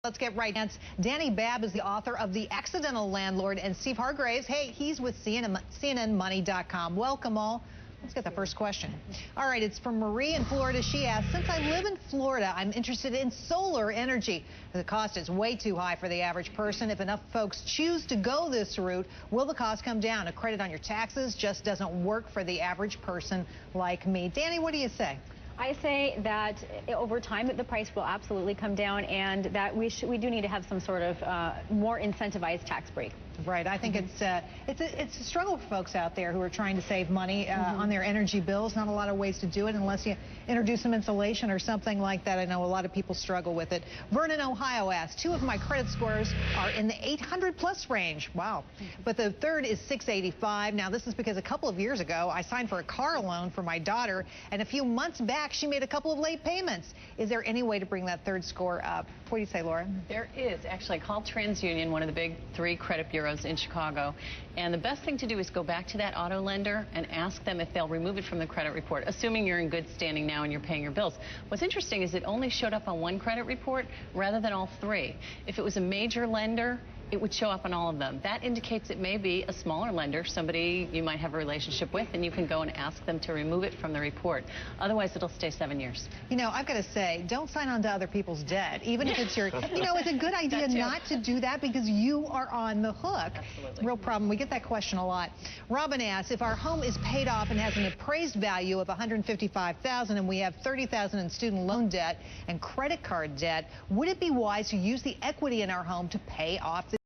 Let's get right now. Dani Babb is the author of The Accidental Landlord, and Steve Hargraves, hey, he's with CNNmoney.com. Welcome all. Let's get the first question. All right, it's from Marie in Florida. She asks, since I live in Florida, I'm interested in solar energy. The cost is way too high for the average person. If enough folks choose to go this route, will the cost come down? A credit on your taxes just doesn't work for the average person like me. Dani, what do you say? I say that over time the price will absolutely come down, and that we do need to have some sort of more incentivized tax break. Right. I think it's a struggle for folks out there who are trying to save money on their energy bills. Not a lot of ways to do it unless you introduce some insulation or something like that. I know a lot of people struggle with it. Vernon, Ohio asks, 2 of my credit scores are in the 800+ range. Wow. But the third is 685. Now, this is because a couple of years ago, I signed for a car loan for my daughter, and a few months back, she made a couple of late payments. Is there any way to bring that third score up? What do you say, Laura? There is. Actually, call TransUnion, one of the big 3 credit bureaus in Chicago, and the best thing to do is go back to that auto lender and ask them if they'll remove it from the credit report, assuming you're in good standing now and you're paying your bills. What's interesting is it only showed up on 1 credit report rather than all 3. If it was a major lender, it would show up on all of them. That indicates it may be a smaller lender, somebody you might have a relationship with, and you can go and ask them to remove it from the report. Otherwise, it'll stay 7 years. You know, I've got to say, don't sign on to other people's debt, even if it's your, you know, it's a good idea not to do that because you are on the hook. Absolutely. Real problem. We get that question a lot. Robin asks, if our home is paid off and has an appraised value of $155,000 and we have $30,000 in student loan debt and credit card debt, would it be wise to use the equity in our home to pay off the